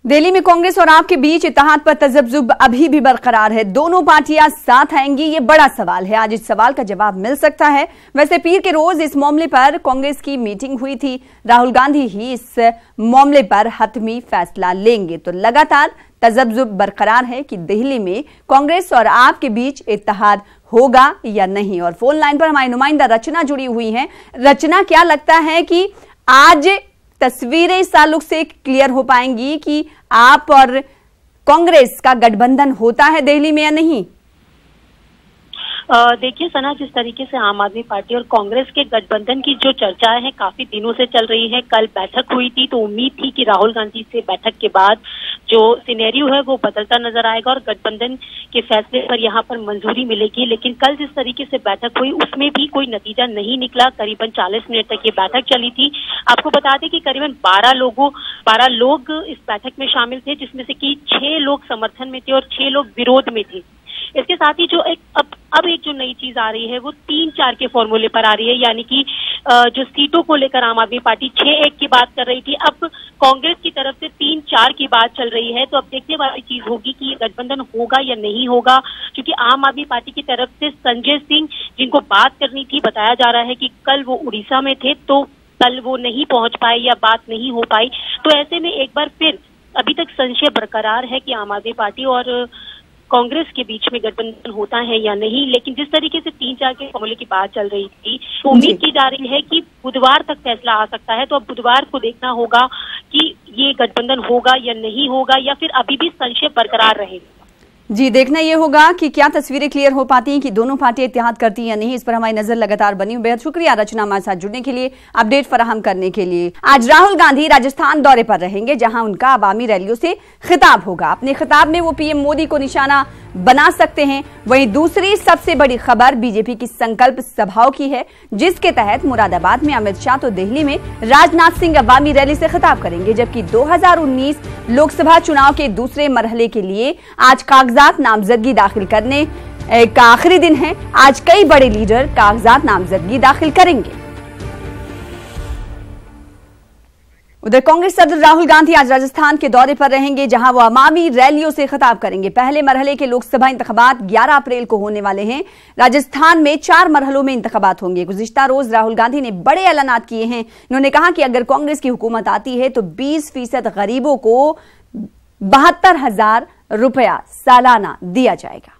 दिल्ली में कांग्रेस और आप के बीच इत्तेहाद पर तजब्जुब अभी भी बरकरार है। दोनों पार्टियां साथ आएंगी, ये बड़ा सवाल है। आज इस सवाल का जवाब मिल सकता है। वैसे पीर के रोज इस मामले पर कांग्रेस की मीटिंग हुई थी। राहुल गांधी ही इस मामले पर हतमी फैसला लेंगे। तो लगातार तजब्जुब बरकरार है कि दिल्ली में कांग्रेस और आप के बीच इत्तेहाद होगा या नहीं। और फोन लाइन पर हमारी नुमाइंदा रचना जुड़ी हुई है। रचना, क्या लगता है कि आज तस्वीरें इस ताल्लुक से क्लियर हो पाएंगी कि आप और कांग्रेस का गठबंधन होता है दिल्ली में या नहीं? देखिए सना, जिस तरीके से आम आदमी पार्टी और कांग्रेस के गठबंधन की जो चर्चाएं हैं काफी दिनों से चल रही है। कल बैठक हुई थी तो उम्मीद थी कि राहुल गांधी से बैठक के बाद जो सिनेरियो है वो बदलता नजर आएगा और गठबंधन के फैसले पर यहाँ पर मंजूरी मिलेगी। लेकिन कल जिस तरीके से बैठक हुई उसमें भी कोई नतीजा नहीं निकला। करीबन 40 मिनट तक ये बैठक चली थी। आपको बता दें कि करीबन 12 लोग इस बैठक में शामिल थे, जिसमें से कि 6 लोग समर्थन में थे और 6 लोग विरोध में थे। इसके साथ ही जो अब एक जो नई चीज आ रही है वो 3-4 के फॉर्मूले पर आ रही है, यानी कि जो सीटों को लेकर आम आदमी पार्टी 6-1 की बात कर रही थी, अब कांग्रेस की तरफ से 3-4 की बात चल रही है। तो अब देखने वाली चीज होगी कि ये गठबंधन होगा या नहीं होगा, क्योंकि आम आदमी पार्टी की तरफ से संजय सिंह, जिनको बात करनी थी, बताया जा रहा है कि कल वो उड़ीसा में थे तो कल वो नहीं पहुंच पाए या बात नहीं हो पाई। तो ऐसे में एक बार फिर अभी तक संशय बरकरार है कि आम आदमी पार्टी और कांग्रेस के बीच में गठबंधन होता है या नहीं। लेकिन जिस तरीके से 3-4 के फॉर्मूले की बात चल रही थी तो उम्मीद की जा रही है कि बुधवार तक फैसला आ सकता है। तो अब बुधवार को देखना होगा कि ये गठबंधन होगा या नहीं होगा, या फिर अभी भी संशय बरकरार रहेगा। जी, देखना यह होगा कि क्या तस्वीरें क्लियर हो पाती हैं कि दोनों पार्टियां इत्तेहाद करती हैं या नहीं। इस पर हमारी नजर लगातार बनी हुई। बेहद शुक्रिया रचना हमारे साथ जुड़ने के लिए, अपडेट फराहम करने के लिए। आज राहुल गांधी राजस्थान दौरे पर रहेंगे, जहां उनका आवामी रैलियों से खिताब होगा। अपने खिताब में वो पीएम मोदी को निशाना बना सकते हैं। वहीं दूसरी सबसे बड़ी खबर बीजेपी की संकल्प सभाओं की है, जिसके तहत मुरादाबाद में अमित शाह तो दिल्ली में राजनाथ सिंह आवामी रैली से खिताब करेंगे। जबकि 2019 लोकसभा चुनाव के दूसरे मरहले के लिए आज कागजात नामजदगी दाखिल करने का आखिरी दिन है। आज कई बड़े लीडर कागजात नामजदगी दाखिल करेंगे। उधर कांग्रेस सदर राहुल गांधी आज राजस्थान के दौरे पर रहेंगे, जहां वो अवामी रैलियों से खिताब करेंगे। पहले मरहले के लोकसभा इंतखाबात 11 अप्रैल को होने वाले हैं। राजस्थान में 4 मरहलों में इंतखाबात होंगे। गुज़िश्ता रोज राहुल गांधी ने बड़े ऐलानात किए हैं। इन्होंने कहा कि अगर कांग्रेस की हुकूमत आती है तो 20% गरीबों को 72,000 रुपया सालाना दिया जाएगा।